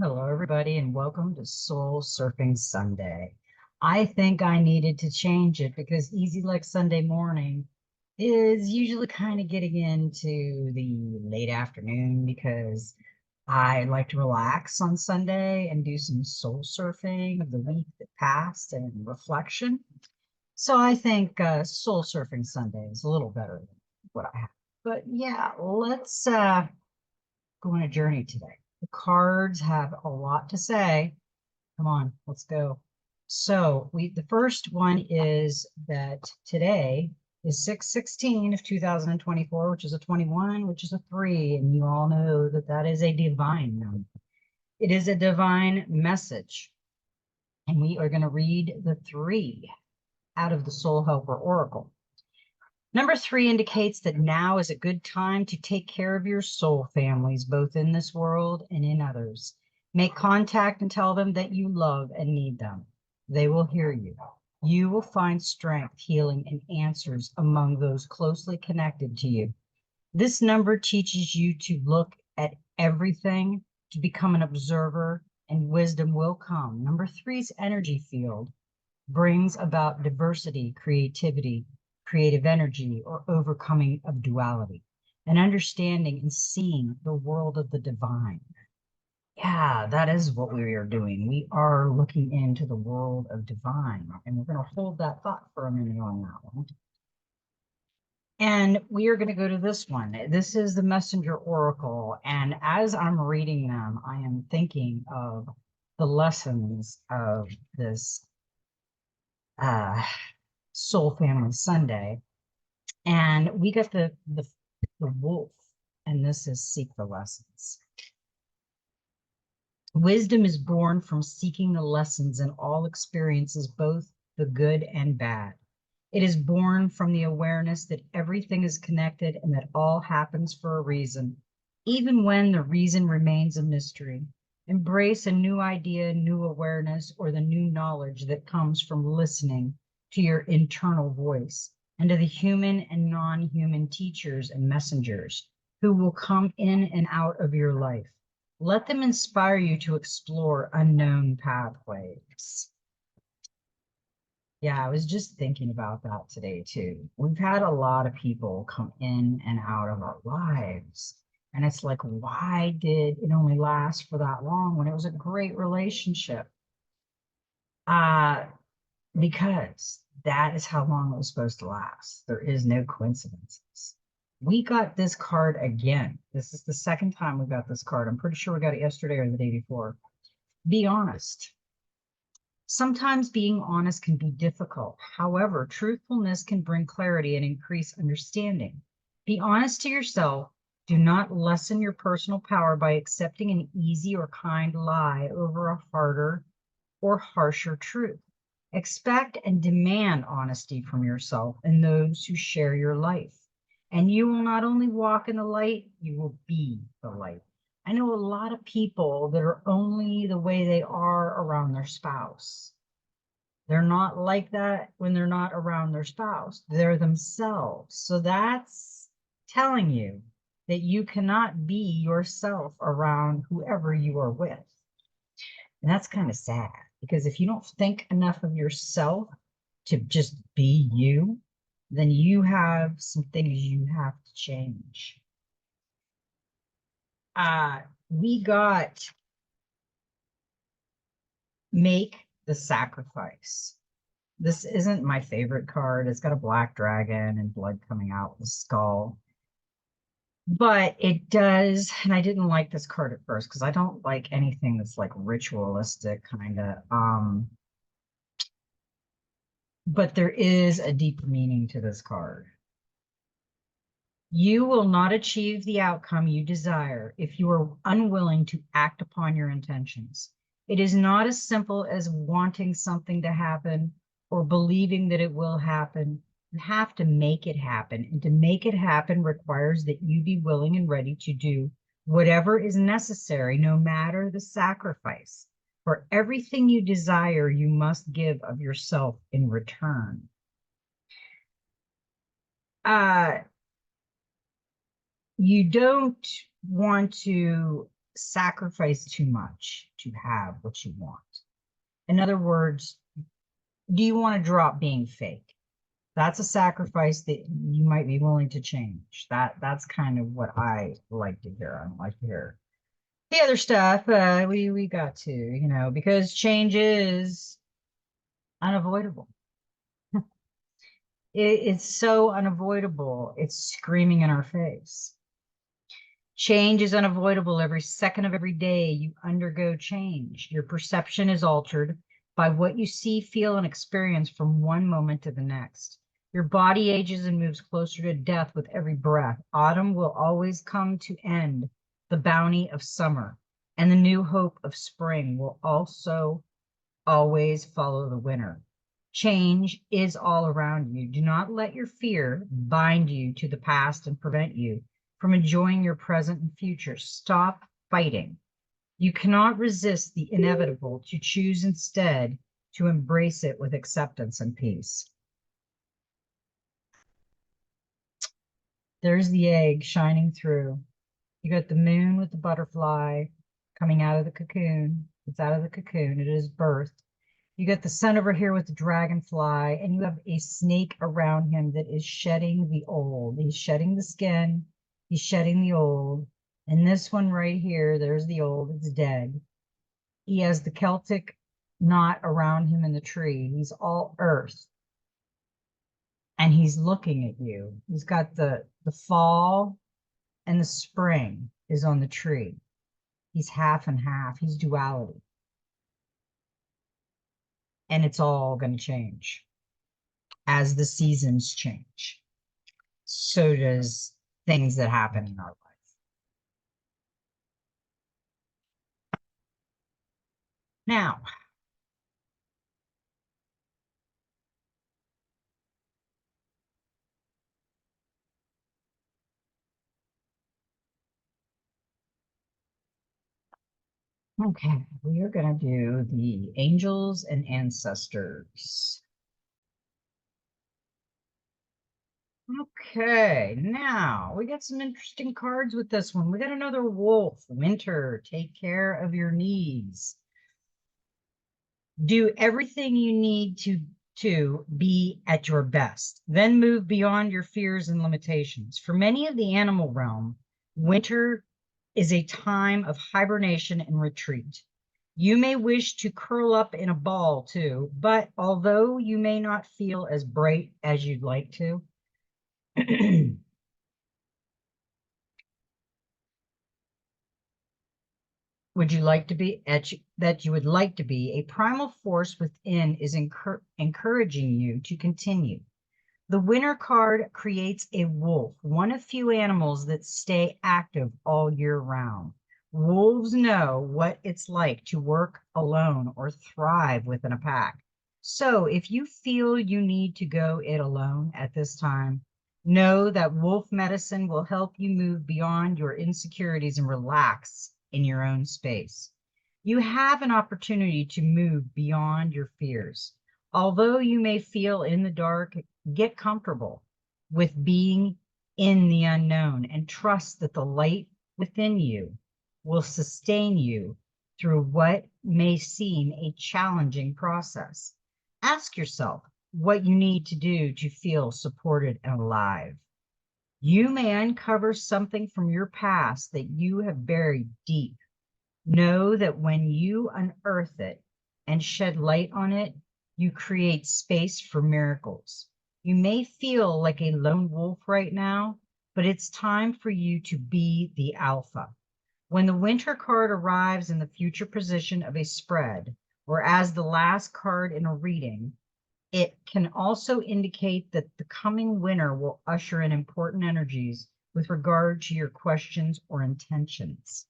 Hello, everybody, and welcome to Soul Surfing Sunday. I think I needed to change it because Easy Like Sunday morning is usually kind of getting into the late afternoon because I like to relax on Sunday and do some soul surfing of the week that passed and reflection. So I think Soul Surfing Sunday is a little better than what I have. But yeah, let's go on a journey today. The cards have a lot to say. Come on, let's go. So the first one is that today is 6/16 of 2024, which is a 21, which is a 3, and you all know that that is a divine number. It is a divine message, and we are going to read the 3 out of the Soul Helper Oracle. Number 3 indicates that now is a good time to take care of your soul families, both in this world and in others. Make contact and tell them that you love and need them. They will hear you. You will find strength, healing, and answers among those closely connected to you. This number teaches you to look at everything, to become an observer, and wisdom will come. Number 3's energy field brings about diversity, creativity, creative energy, or overcoming of duality, and understanding and seeing the world of the divine. Yeah, that is what we are doing. We are looking into the world of divine, and we're going to hold that thought for a minute on that one. And we are going to go to this one. This is the Messenger Oracle. And as I'm reading them, I am thinking of the lessons of this uh, Soul Family Sunday. And we got the wolf, and this is seek the lessons. Wisdom is born from seeking the lessons in all experiences, both the good and bad. It is born from the awareness that everything is connected and that all happens for a reason, even when the reason remains a mystery. Embrace a new idea, new awareness, or the new knowledge that comes from listening to your internal voice and to the human and non-human teachers and messengers who will come in and out of your life. Let them inspire you to explore unknown pathways. Yeah, I was just thinking about that today too. We've had a lot of people come in and out of our lives. And it's like, why did it only last for that long when it was a great relationship? Uh, because that is how long it was supposed to last. There is no coincidences. We got this card again. This is the second time we got this card. I'm pretty sure we got it yesterday or the day before. Be honest. Sometimes being honest can be difficult. However, truthfulness can bring clarity and increase understanding. Be honest to yourself. Do not lessen your personal power by accepting an easy or kind lie over a harder or harsher truth. Expect and demand honesty from yourself and those who share your life. And you will not only walk in the light, you will be the light. I know a lot of people that are only the way they are around their spouse. They're not like that when they're not around their spouse. They're themselves. So that's telling you that you cannot be yourself around whoever you are with. And that's kind of sad because if you don't think enough of yourself to just be you, then you have some things you have to change. We got make the sacrifice. This isn't my favorite card. It's got a black dragon and blood coming out of the skull. But it does, and I didn't like this card at first because I don't like anything that's like ritualistic kind of. But there is a deeper meaning to this card. You will not achieve the outcome you desire if you are unwilling to act upon your intentions. It is not as simple as wanting something to happen or believing that it will happen. You have to make it happen. And to make it happen requires that you be willing and ready to do whatever is necessary, no matter the sacrifice. For everything you desire, you must give of yourself in return. You don't want to sacrifice too much to have what you want? In other words, do you want to drop being fake? That's a sacrifice that you might be willing to change. That's kind of what I like to hear. I don't like to hear the other stuff. We got to, because change is unavoidable. It's so unavoidable. It's screaming in our face. Change is unavoidable. Every second of every day, you undergo change. Your perception is altered by what you see, feel, and experience from one moment to the next. Your body ages and moves closer to death with every breath. Autumn will always come to end the bounty of summer, and the new hope of spring will also always follow the winter. Change is all around you. Do not let your fear bind you to the past and prevent you from enjoying your present and future. Stop fighting. You cannot resist the inevitable to choose instead to embrace it with acceptance and peace. There's the egg shining through. You got the moon with the butterfly coming out of the cocoon. It's out of the cocoon. It is birthed. You got the sun over here with the dragonfly, and you have a snake around him that is shedding the old. He's shedding the skin. He's shedding the old. And this one right here, there's the old. It's dead. He has the Celtic knot around him in the tree. He's all earth. And he's looking at you. He's got the fall and the spring is on the tree. He's half and half. He's duality. And it's all going to change as the seasons change. So does things that happen in our life. Now, okay, we are going to do the angels and ancestors. Okay, now we got some interesting cards with this one. We got another wolf. Winter, take care of your needs. Do everything you need to be at your best. Then move beyond your fears and limitations. For many of the animal realm, winter is a time of hibernation and retreat. You may wish to curl up in a ball too, but although you may not feel as bright as you'd like to, would you like to be that you would like to be, a primal force within is encouraging you to continue. The winter card creates a wolf, one of few animals that stay active all year round. Wolves know what it's like to work alone or thrive within a pack. So if you feel you need to go it alone at this time, know that wolf medicine will help you move beyond your insecurities and relax in your own space. You have an opportunity to move beyond your fears. Although you may feel in the dark, get comfortable with being in the unknown and trust that the light within you will sustain you through what may seem a challenging process. Ask yourself what you need to do to feel supported and alive. You may uncover something from your past that you have buried deep. Know that when you unearth it and shed light on it, you create space for miracles. You may feel like a lone wolf right now, but it's time for you to be the alpha. When the winter card arrives in the future position of a spread, or as the last card in a reading, it can also indicate that the coming winter will usher in important energies with regard to your questions or intentions.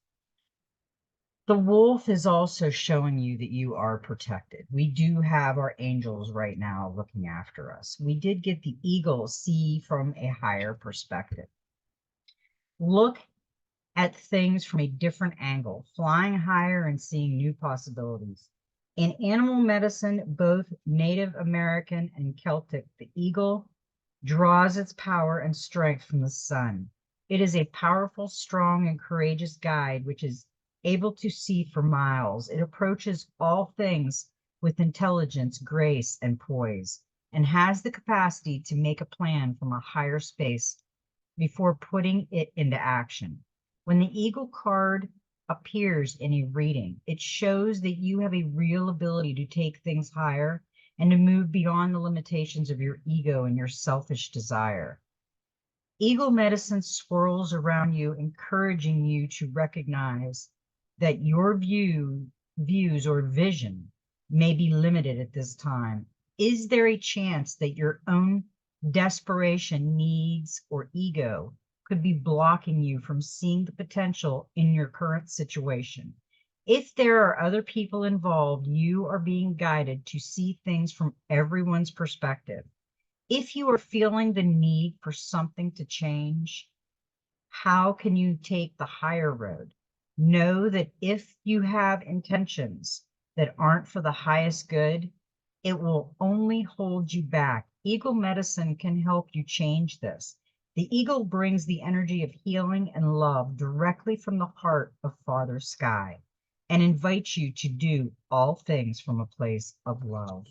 The wolf is also showing you that you are protected. We do have our angels right now looking after us. We did get the eagle see from a higher perspective. Look at things from a different angle, flying higher and seeing new possibilities. In animal medicine, both Native American and Celtic, the eagle draws its power and strength from the sun. It is a powerful, strong, and courageous guide, which is able to see for miles. It approaches all things with intelligence, grace, and poise, and has the capacity to make a plan from a higher space before putting it into action. When the eagle card appears in a reading, it shows that you have a real ability to take things higher and to move beyond the limitations of your ego and your selfish desire. Eagle medicine swirls around you, encouraging you to recognize that your views or vision may be limited at this time. Is there a chance that your own desperation, needs, or ego could be blocking you from seeing the potential in your current situation? If there are other people involved, you are being guided to see things from everyone's perspective. If you are feeling the need for something to change, how can you take the higher road? Know that if you have intentions that aren't for the highest good, it will only hold you back. Eagle medicine can help you change this. The eagle brings the energy of healing and love directly from the heart of Father Sky and invites you to do all things from a place of love.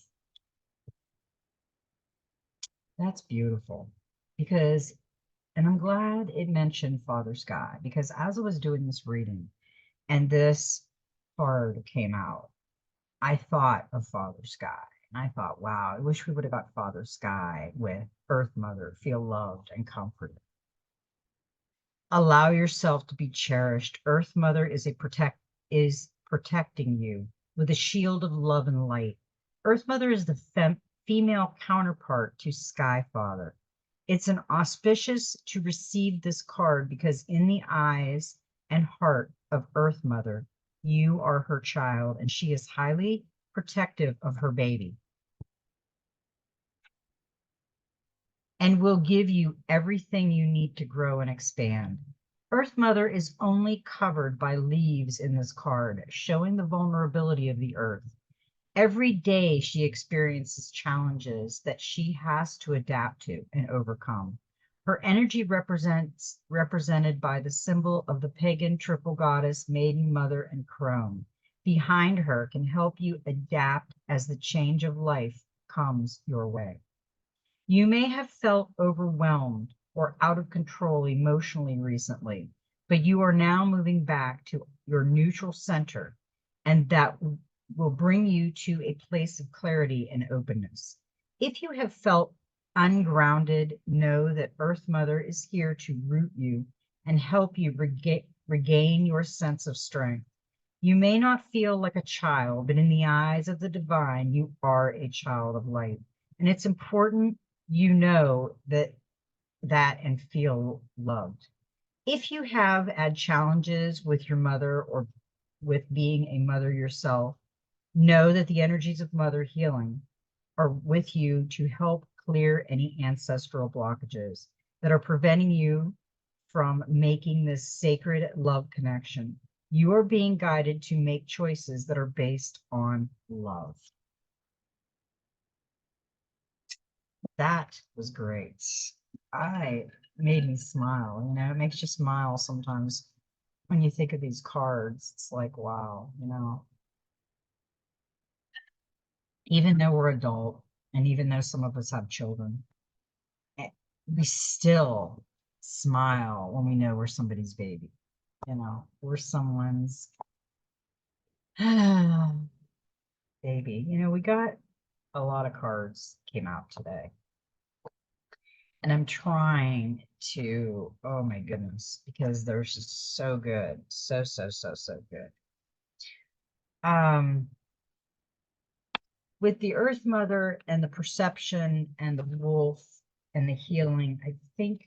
That's beautiful because, and I'm glad it mentioned Father Sky, because as I was doing this reading and this card came out, I thought of Father Sky. And I thought, wow, I wish we would have got Father Sky with Earth Mother, feel loved and comforted. Allow yourself to be cherished. Earth Mother is protecting you with a shield of love and light. Earth Mother is the female counterpart to Sky Father. It's an auspicious to receive this card because in the eyes and heart of Earth Mother, you are her child and she is highly protective of her baby and will give you everything you need to grow and expand. Earth Mother is only covered by leaves in this card, showing the vulnerability of the earth. Every day she experiences challenges that she has to adapt to and overcome. Her energy represented by the symbol of the pagan triple goddess, Maiden, Mother, and Crone. Behind her can help you adapt as the change of life comes your way. You may have felt overwhelmed or out of control emotionally recently, but you are now moving back to your neutral center, and that will bring you to a place of clarity and openness. If you have felt ungrounded, know that Earth Mother is here to root you and help you regain your sense of strength. You may not feel like a child, but in the eyes of the divine, you are a child of light. And it's important you know that and feel loved. If you have had challenges with your mother or with being a mother yourself, know that the energies of mother healing are with you to help clear any ancestral blockages that are preventing you from making this sacred love connection. You are being guided to make choices that are based on love. That was great. I made me smile. It makes you smile sometimes when you think of these cards. It's like, wow, even though we're adult and even though some of us have children, we still smile when we know we're somebody's baby. We're someone's baby. We got a lot of cards came out today. And I'm trying to, oh my goodness, because they're just so good. So, so, so, so good. With the Earth Mother and the perception and the wolf and the healing, I think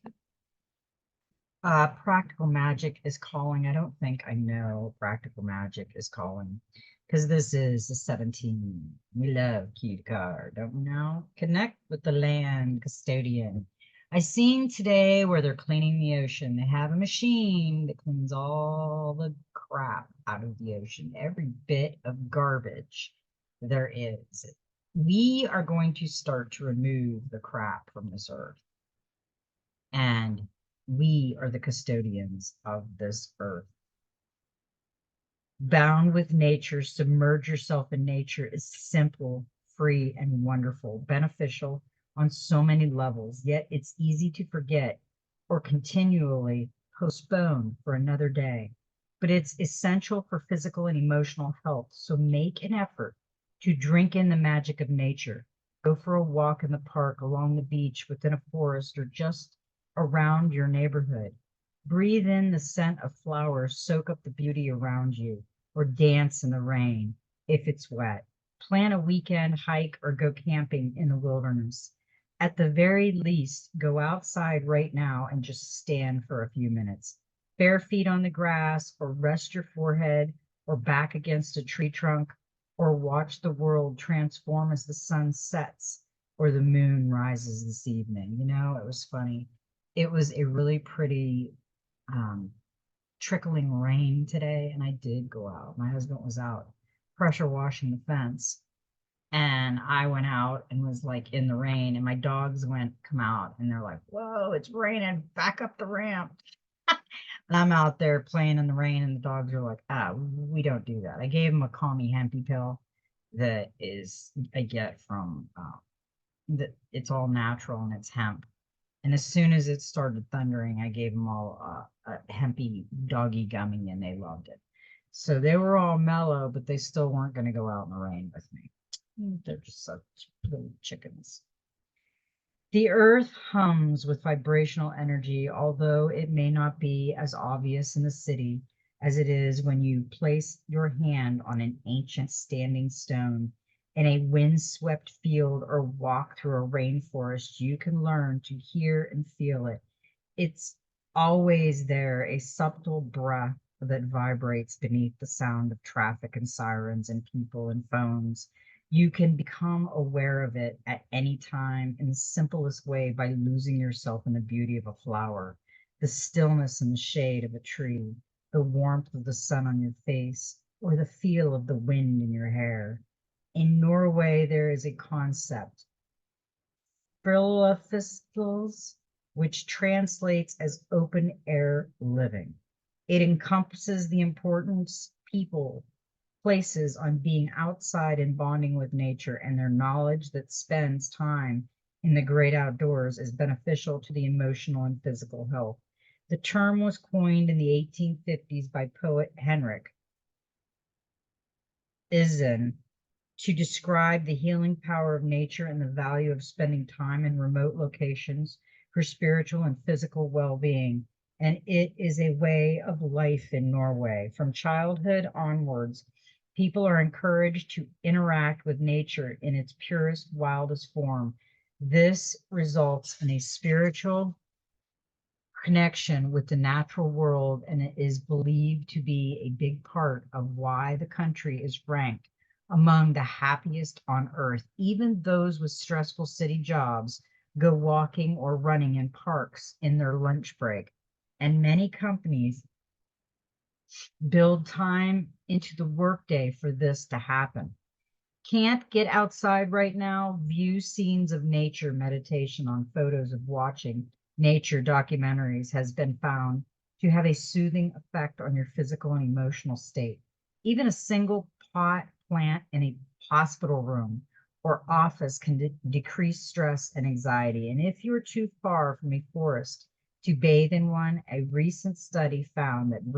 practical magic is calling. I don't think I know practical magic is calling because this is the 17. We love cute card, don't we know? Connect with the land custodian. I seen today where they're cleaning the ocean. They have a machine that cleans all the crap out of the ocean, every bit of garbage there is. We are going to start to remove the crap from this earth. And we are the custodians of this earth. bound with nature, submerge yourself in nature is simple, free, and wonderful, beneficial on so many levels. Yet it's easy to forget or continually postpone for another day. But it's essential for physical and emotional health. So make an effort to drink in the magic of nature. Go for a walk in the park, along the beach, within a forest, or just around your neighborhood. Breathe in the scent of flowers, soak up the beauty around you, or dance in the rain if it's wet. Plan a weekend hike or go camping in the wilderness. At the very least, go outside right now and just stand for a few minutes. Bare feet on the grass, or rest your forehead or back against a tree trunk, or watch the world transform as the sun sets or the moon rises this evening. You know, it was funny. It was a really pretty um, trickling rain today, and I did go out. My husband was out pressure washing the fence, and I went out and was like in the rain, and my dogs went come out, and they're like, "Whoa, it's raining! Back up the ramp!" And I'm out there playing in the rain, and the dogs are like, "Ah, we don't do that." I gave them a Call Me Hempy pill that is I get from that it's all natural and it's hemp. And as soon as it started thundering, I gave them all a hempy doggy gummy, and they loved it. So they were all mellow, but they still weren't going to go out in the rain with me. They're just such little chickens. The earth hums with vibrational energy, although it may not be as obvious in the city as it is when you place your hand on an ancient standing stone in a windswept field or walk through a rainforest. You can learn to hear and feel it. It's always there, a subtle breath that vibrates beneath the sound of traffic and sirens and people and phones. You can become aware of it at any time in the simplest way by losing yourself in the beauty of a flower, the stillness and the shade of a tree, the warmth of the sun on your face, or the feel of the wind in your hair. In Norway, there is a concept, frilufistos, which translates as open air living. It encompasses the importance people places on being outside and bonding with nature, and their knowledge that spends time in the great outdoors is beneficial to the emotional and physical health. The term was coined in the 1850s by poet Henrik Ibsen to describe the healing power of nature and the value of spending time in remote locations for spiritual and physical well being. And it is a way of life in Norway. From childhood onwards, people are encouraged to interact with nature in its purest, wildest form. This results in a spiritual connection with the natural world, and it is believed to be a big part of why the country is ranked among the happiest on earth. Even those with stressful city jobs go walking or running in parks in their lunch break. And many companies build time into the workday for this to happen. Can't get outside right now? View scenes of nature meditation on photos of watching nature documentaries has been found to have a soothing effect on your physical and emotional state. Even a single pot plant in a hospital room or office can decrease stress and anxiety. And if you're too far from a forest to bathe in one, a recent study found that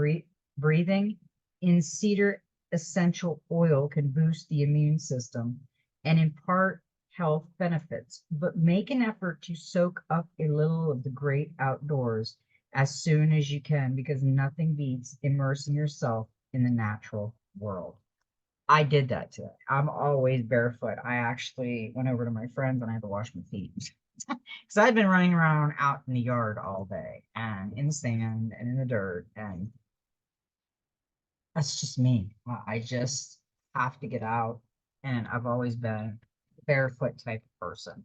breathing in cedar essential oil can boost the immune system and impart health benefits. But make an effort to soak up a little of the great outdoors as soon as you can, because nothing beats immersing yourself in the natural world. I did that today. I'm always barefoot. I actually went over to my friends and I had to wash my feet because I'd been running around out in the yard all day and in the sand and in the dirt, and that's just me. I just have to get out, and I've always been a barefoot type of person.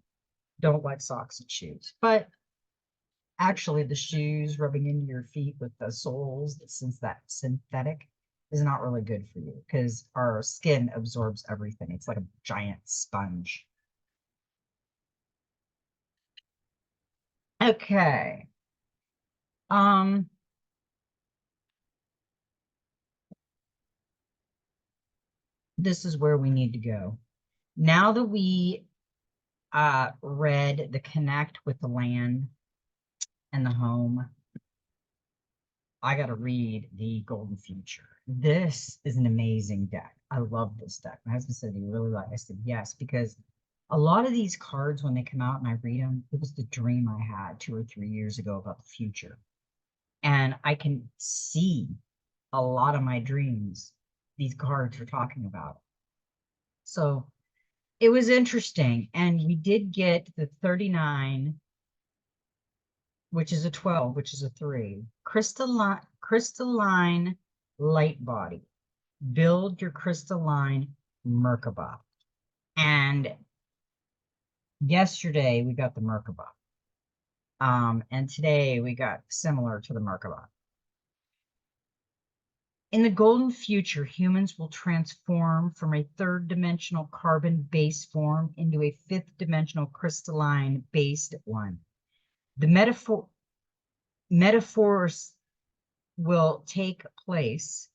Don't like socks and shoes. But actually, the shoes rubbing into your feet with the soles, since that synthetic, is not really good for you because our skin absorbs everything. It's like a giant sponge. Okay. Um, this is where we need to go. Now that we read the connect with the land and the home, I got to read the Golden Future. This is an amazing deck. I love this deck. My husband said he really liked it. I said yes, because a lot of these cards, when they come out and I read them, it was the dream I had 2 or 3 years ago about the future. And I can see a lot of my dreams these cards are talking about. So it was interesting. And we did get the 39, which is a 12, which is a 3. Crystalline light body. Build your crystalline Merkaba. And yesterday we got the Merkaba. And today we got similar to the Merkaba. In the golden future, humans will transform from a third-dimensional carbon-based form into a fifth-dimensional crystalline-based one. The metaphors will take place.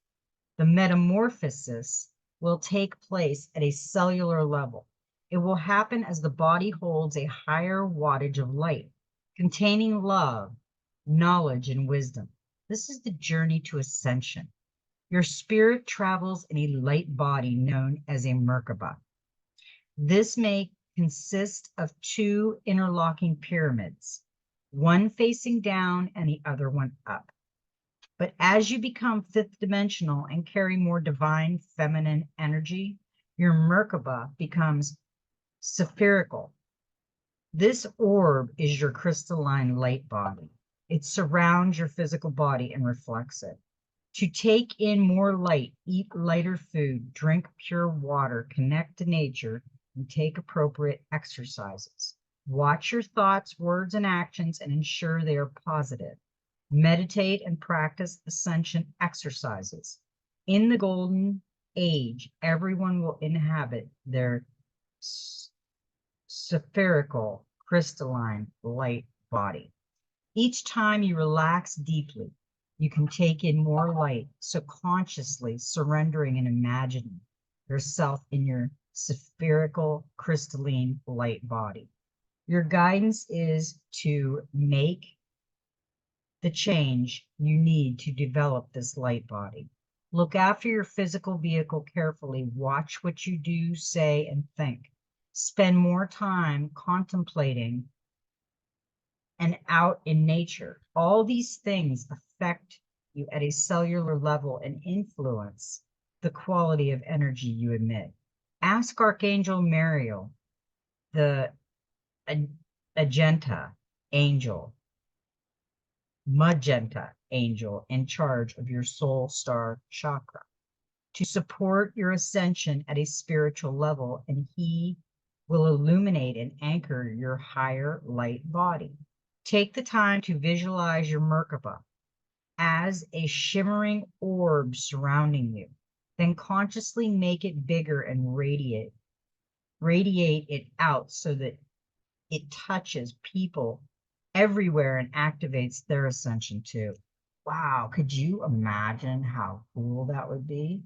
The metamorphosis will take place at a cellular level. It will happen as the body holds a higher wattage of light, containing love, knowledge, and wisdom. This is the journey to ascension. Your spirit travels in a light body known as a Merkaba. This may consist of 2 interlocking pyramids, one facing down and the other one up. But as you become fifth dimensional and carry more divine feminine energy, your Merkaba becomes spherical. This orb is your crystalline light body. It surrounds your physical body and reflects it. To take in more light, eat lighter food, drink pure water, connect to nature, and take appropriate exercises. Watch your thoughts, words, and actions and ensure they are positive. Meditate and practice ascension exercises. In the golden age, everyone will inhabit their spherical, crystalline light body. Each time you relax deeply, you can take in more light, so consciously surrendering and imagining yourself in your spherical, crystalline light body. Your guidance is to make the change you need to develop this light body. Look after your physical vehicle carefully. Watch what you do, say, and think. Spend more time contemplating and out in nature. All these things affect you at a cellular level and influence the quality of energy you emit. Ask Archangel Mariel, the Magenta angel in charge of your soul star chakra, to support your ascension at a spiritual level, and he will illuminate and anchor your higher light body. Take the time to visualize your Merkaba as a shimmering orb surrounding you. Then consciously make it bigger and radiate it out so that it touches people everywhere and activates their ascension too. Wow, could you imagine how cool that would be?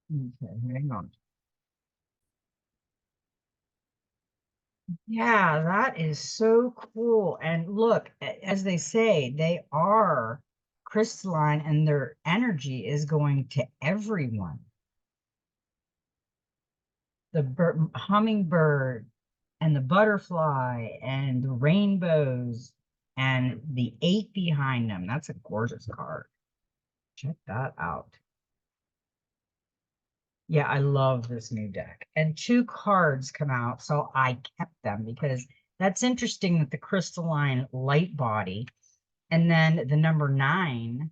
Okay, hang on. Yeah, that is so cool. And look, as they say, they are crystalline and their energy is going to everyone. The hummingbird and the butterfly and the rainbows and the 8 behind them. That's a gorgeous card. Check that out. Yeah, I love this new deck. And 2 cards come out, so I kept them because that's interesting that the crystalline light body and then the number 9,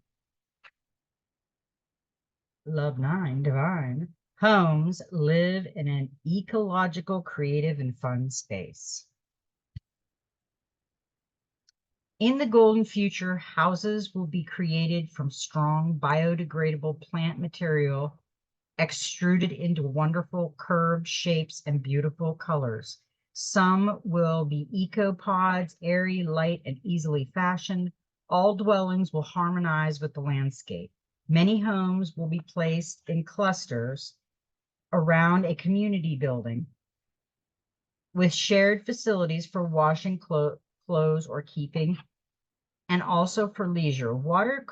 love 9, divine, homes live in an ecological, creative, and fun space. In the golden future, houses will be created from strong biodegradable plant material extruded into wonderful curved shapes and beautiful colors. Some will be ecopods, airy, light, and easily fashioned. All dwellings will harmonize with the landscape. Many homes will be placed in clusters around a community building with shared facilities for washing clothes or keeping, and also for leisure. Water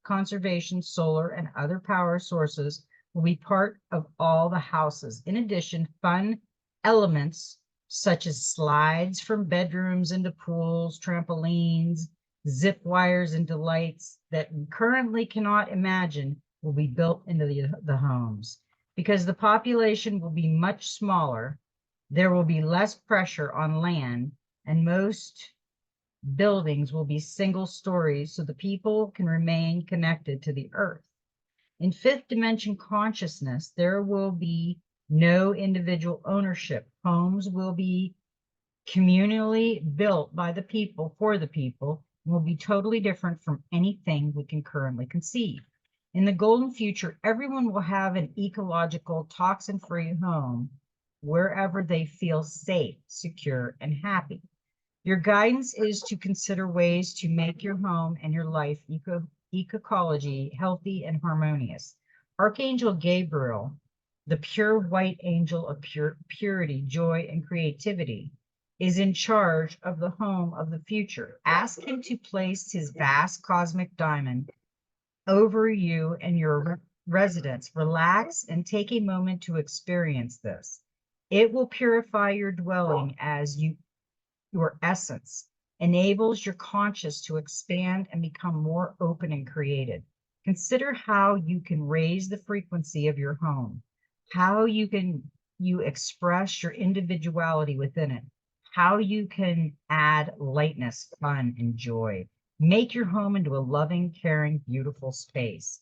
conservation, solar, and other power sources will be part of all the houses. In addition, fun elements such as slides from bedrooms into pools, trampolines, zip wires into lights that we currently cannot imagine will be built into the homes. Because the population will be much smaller, there will be less pressure on land, and most buildings will be single stories so the people can remain connected to the earth. In fifth dimension consciousness, there will be no individual ownership. Homes will be communally built by the people for the people and will be totally different from anything we can currently conceive. In the golden future, everyone will have an ecological, toxin-free home wherever they feel safe, secure, and happy. Your guidance is to consider ways to make your home and your life ecology healthy and harmonious. Archangel Gabriel, the pure white angel of purity, joy, and creativity, is in charge of the home of the future. Ask him to place his vast cosmic diamond over you and your residence. Relax and take a moment to experience this. It will purify your dwelling as your essence, enables your conscious to expand and become more open and creative. Consider how you can raise the frequency of your home, how you express your individuality within it, how you can add lightness, fun, and joy. Make your home into a loving, caring, beautiful space.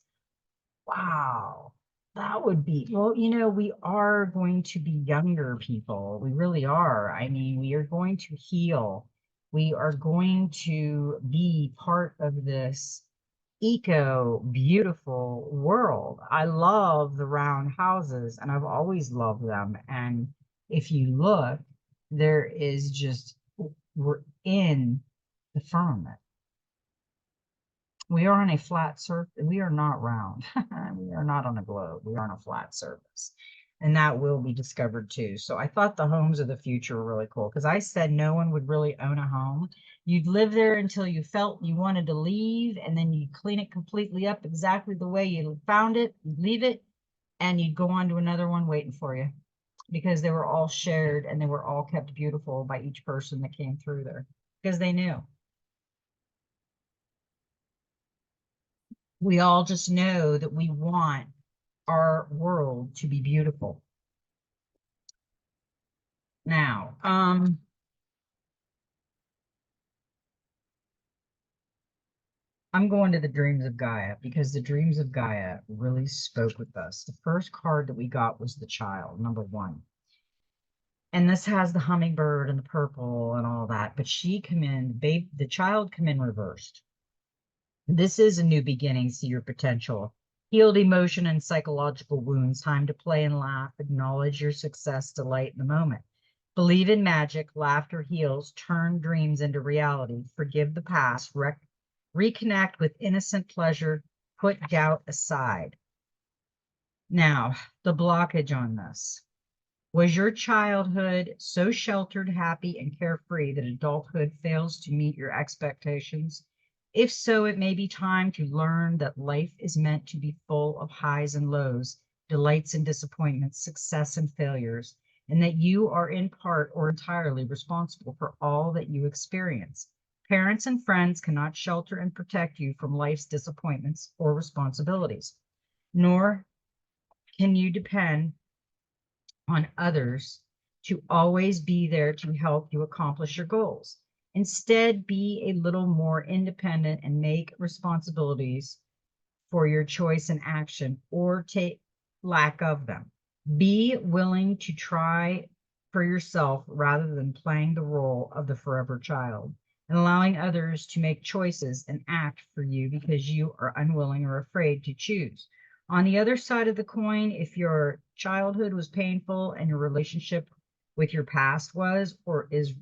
Wow. That would be, well, we are going to be younger people. We really are. I mean, we are going to heal. We are going to be part of this beautiful world. I love the round houses and I've always loved them. And if you look, there is just, we're in the firmament. We are on a flat surface. We are not round. We are not on a globe. We are on a flat surface. And that will be discovered too. So I thought the homes of the future were really cool because I said no one would really own a home. You'd live there until you felt you wanted to leave, and then you'd clean it completely up exactly the way you found it, you'd leave it, and you'd go on to another one waiting for you because they were all shared and they were all kept beautiful by each person that came through there because they knew. We all just know that we want our world to be beautiful. Now, I'm going to the dreams of Gaia because the dreams of Gaia really spoke with us. The first card that we got was the child, number 1. And this has the hummingbird and the purple and all that, but the child come in reversed. This is a new beginning. See your potential. Healed emotion and psychological wounds. Time to play and laugh. Acknowledge your success, delight in the moment. Believe in magic. Laughter heals. Turn dreams into reality. Forgive the past. Reconnect with innocent pleasure. Put doubt aside. Now, the blockage on this. Was your childhood so sheltered, happy, and carefree that adulthood fails to meet your expectations? If so, it may be time to learn that life is meant to be full of highs and lows, delights and disappointments, success and failures, and that you are in part or entirely responsible for all that you experience. Parents and friends cannot shelter and protect you from life's disappointments or responsibilities, nor can you depend on others to always be there to help you accomplish your goals. Instead, be a little more independent and make responsibilities for your choice and action or take lack of them. Be willing to try for yourself rather than playing the role of the forever child and allowing others to make choices and act for you because you are unwilling or afraid to choose. On the other side of the coin, if your childhood was painful and your relationship with your past was or is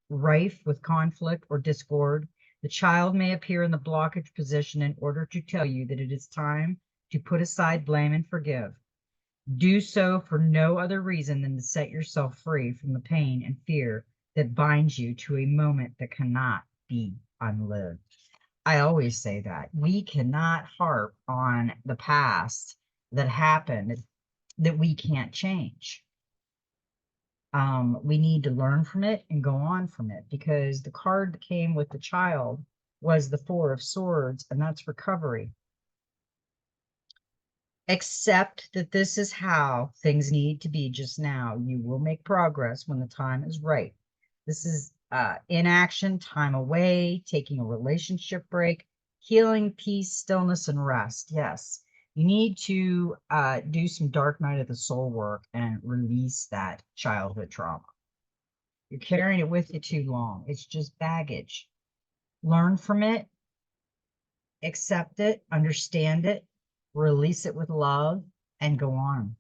rife with conflict or discord, the child may appear in the blockage position in order to tell you that it is time to put aside blame and forgive. Do so for no other reason than to set yourself free from the pain and fear that binds you to a moment that cannot be unlived. I always say that we cannot harp on the past that happened that we can't change. We need to learn from it and go on from it, because the card that came with the child was the Four of Swords, and that's recovery. Accept that this is how things need to be just now. You will make progress when the time is right. This is inaction, time away, taking a relationship break, healing, peace, stillness, and rest. Yes, you need to do some dark night of the soul work and release that childhood trauma. You're carrying it with you too long. It's just baggage. Learn from it, accept it, understand it, release it with love, and go on.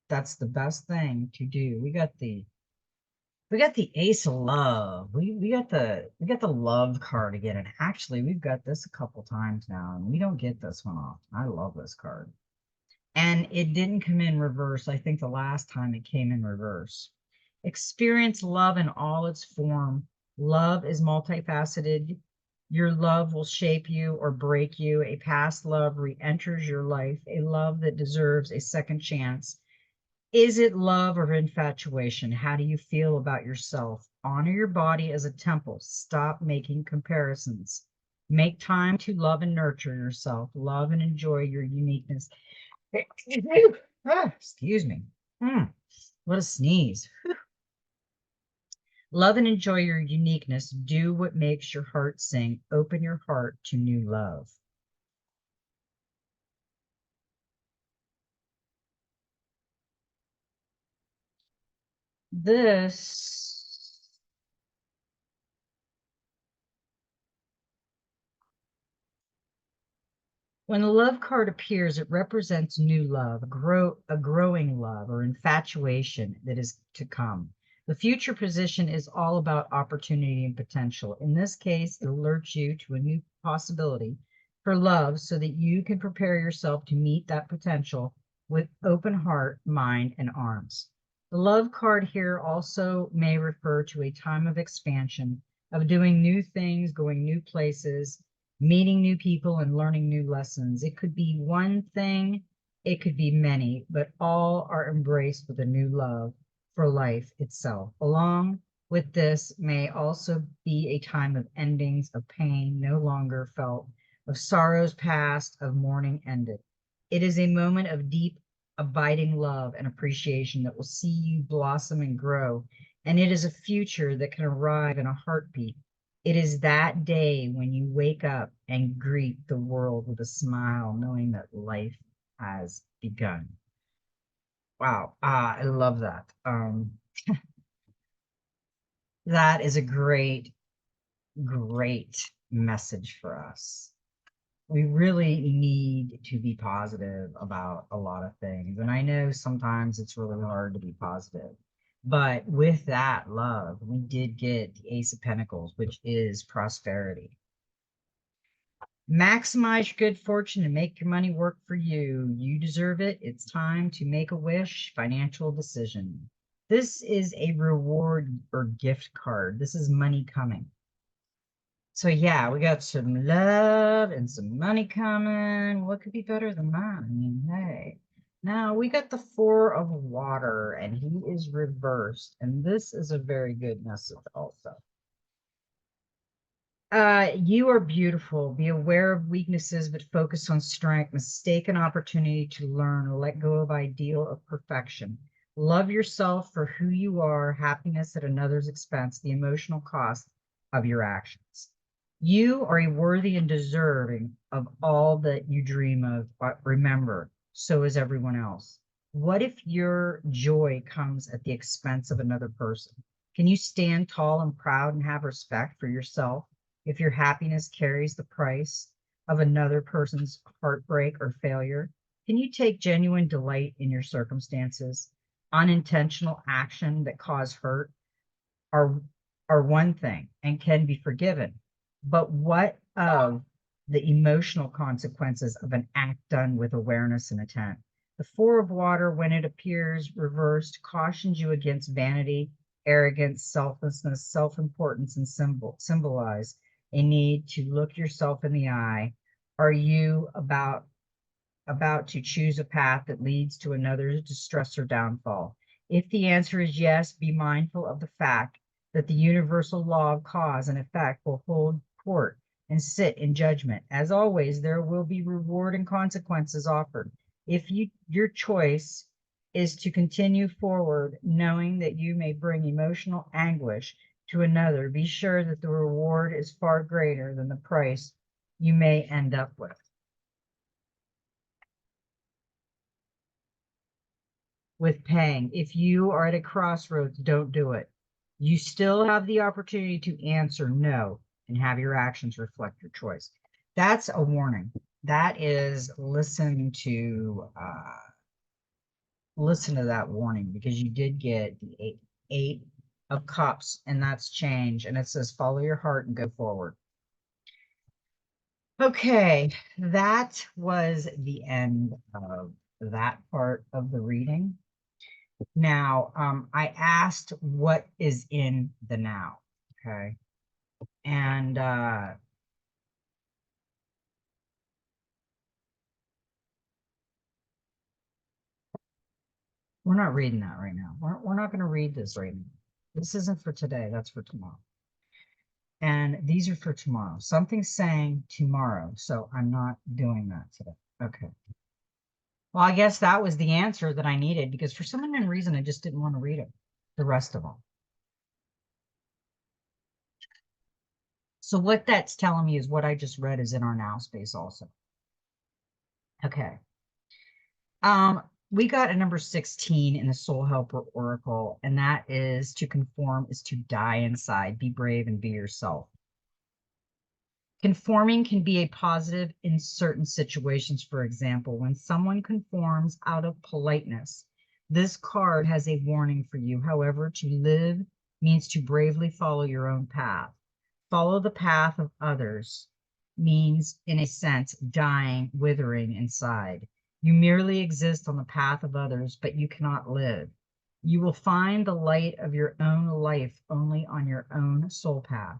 That's the best thing to do. We got the Ace of Love. We got the love card again. And actually we've got this a couple times now, and we don't get this one often. I love this card. And it didn't come in reverse. I think the last time it came in reverse. Experience love in all its form. Love is multifaceted. Your love will shape you or break you. A past love re-enters your life, a love that deserves a second chance. Is it love or infatuation? How do you feel about yourself? Honor your body as a temple. Stop making comparisons. Make time to love and nurture yourself. Love and enjoy your uniqueness. Excuse me. What a sneeze. Love and enjoy your uniqueness. Do what makes your heart sing. Open your heart to new love. This, when the love card appears, it represents new love, a growing love or infatuation that is to come. The future position is all about opportunity and potential. In this case, it alerts you to a new possibility for love so that you can prepare yourself to meet that potential with open heart, mind, and arms. The love card here also may refer to a time of expansion, of doing new things, going new places, meeting new people, and learning new lessons. It could be one thing, it could be many, but all are embraced with a new love for life itself. Along with this may also be a time of endings, of pain no longer felt, of sorrows past, of mourning ended. It is a moment of deep, abiding love and appreciation that will see you blossom and grow, and it is a future that can arrive in a heartbeat. It is that day when you wake up and greet the world with a smile, knowing that life has begun. Wow, I love that. That is a great, great message for us. We really need to be positive about a lot of things. And I know sometimes it's really hard to be positive. But with that love, we did get the Ace of Pentacles, which is prosperity. Maximize your good fortune and make your money work for you. You deserve it. It's time to make a wish, financial decision. This is a reward or gift card. This is money coming. So yeah, we got some love and some money coming. What could be better than that? I mean, hey. Now we got the Four of Water, and he is reversed. And this is a very good message also. You are beautiful. Be aware of weaknesses, but focus on strength. Mistake an opportunity to learn. Let go of ideal of perfection. Love yourself for who you are. Happiness at another's expense. The emotional cost of your actions. You are a worthy and deserving of all that you dream of. But remember, so is everyone else. What if your joy comes at the expense of another person? Can you stand tall and proud and have respect for yourself if your happiness carries the price of another person's heartbreak or failure? Can you take genuine delight in your circumstances? unintentional action that cause hurt are one thing and can be forgiven. But what of the emotional consequences of an act done with awareness and intent? The Four of Water, when it appears reversed, cautions you against vanity, arrogance, selflessness, self-importance, and symbolize a need to look yourself in the eye. Are you about to choose a path that leads to another's distress or downfall? If the answer is yes, be mindful of the fact that the universal law of cause and effect will hold court and sit in judgment. As always, there will be reward and consequences offered. If your choice is to continue forward, knowing that you may bring emotional anguish to another, be sure that the reward is far greater than the price you may end up with. Paying. If you are at a crossroads, don't do it. You still have the opportunity to answer no and have your actions reflect your choice. That's a warning. That is listen to that warning, because you did get the eight of cups, and that's change, and it says follow your heart and go forward. Okay, that was the end of that part of the reading. Now, I asked what is in the now, okay? And we're not reading that right now. We're not going to read this right now. This isn't for today, that's for tomorrow. And these are for tomorrow. Something's saying tomorrow, so I'm not doing that today. Okay. Well, I guess that was the answer that I needed, because for some unknown reason, I just didn't want to read it, the rest of them. So what that's telling me is what I just read is in our now space also. Okay. We got a number 16 in the Soul Helper Oracle, and that is to conform is to die inside. Be brave and be yourself. Conforming can be a positive in certain situations. For example, when someone conforms out of politeness, this card has a warning for you. However, to live means to bravely follow your own path. Follow the path of others means, in a sense, dying, withering inside. You merely exist on the path of others, but you cannot live. You will find the light of your own life only on your own soul path.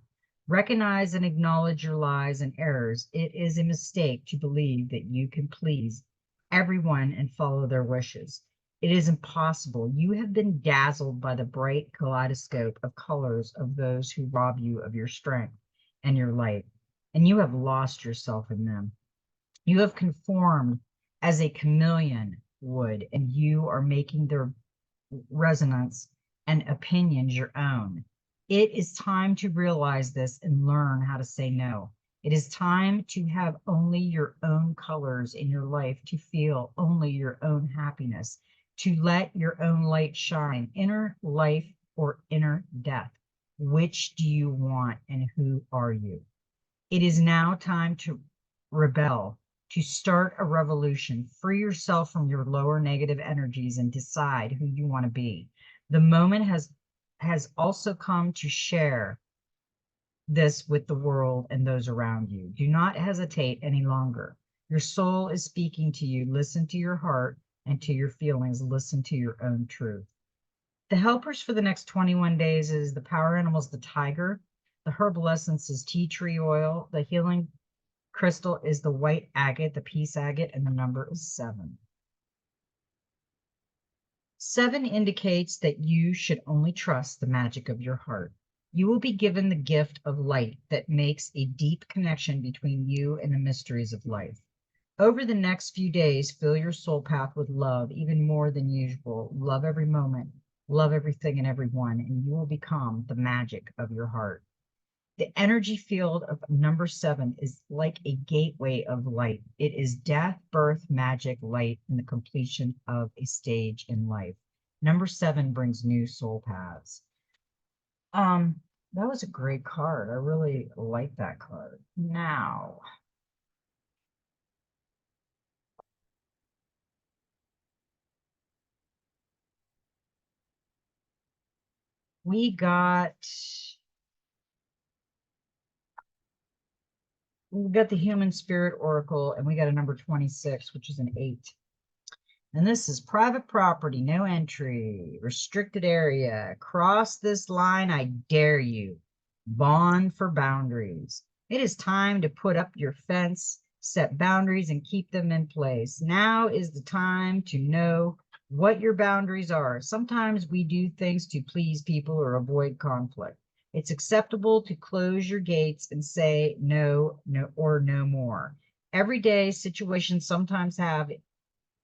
Recognize and acknowledge your lies and errors. It is a mistake to believe that you can please everyone and follow their wishes. It is impossible. You have been dazzled by the bright kaleidoscope of colors of those who rob you of your strength and your light, and you have lost yourself in them. You have conformed as a chameleon would, and you are making their resonance and opinions your own. It is time to realize this and learn how to say no. It is time to have only your own colors in your life, to feel only your own happiness, to let your own light shine. Inner life or inner death? Which do you want, and who are you? It is now time to rebel, to start a revolution. Free yourself from your lower negative energies and decide who you want to be. The moment has also come to share this with the world and those around you. Do not hesitate any longer. Your soul is speaking to you. Listen to your heart and to your feelings. Listen to your own truth. The helpers for the next 21 days is the power animals, the tiger. The herbal essence is tea tree oil. The healing crystal is the white agate, the peace agate, and the number is 7. 7 indicates that you should only trust the magic of your heart. You will be given the gift of light that makes a deep connection between you and the mysteries of life. Over the next few days, fill your soul path with love, even more than usual. Love every moment, love everything and everyone, and you will become the magic of your heart. The energy field of number 7 is like a gateway of light. It is death, birth, magic, light, and the completion of a stage in life. Number 7 brings new soul paths. That was a great card. I really like that card. Now, we got the human spirit oracle, and we got a number 26, which is an 8. And this is private property, no entry, restricted area. Cross this line, I dare you. Bond for boundaries. It is time to put up your fence, set boundaries, and keep them in place. Now is the time to know what your boundaries are. Sometimes we do things to please people or avoid conflict. It's acceptable to close your gates and say no, no, or no more. Everyday situations sometimes have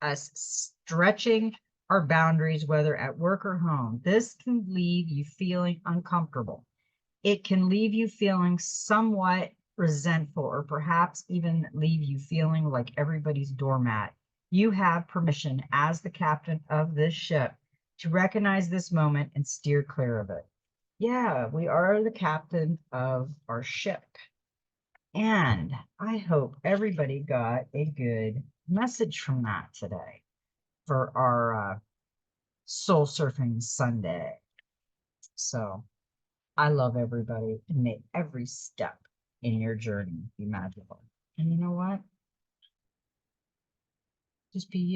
us stretching our boundaries, whether at work or home. This can leave you feeling uncomfortable. It can leave you feeling somewhat resentful, or perhaps even leave you feeling like everybody's doormat. You have permission as the captain of this ship to recognize this moment and steer clear of it. Yeah, we are the captain of our ship. And I hope everybody got a good message from that today for our Soul Surfing Sunday. So I love everybody, and may every step in your journey be magical. And you know what? Just be you.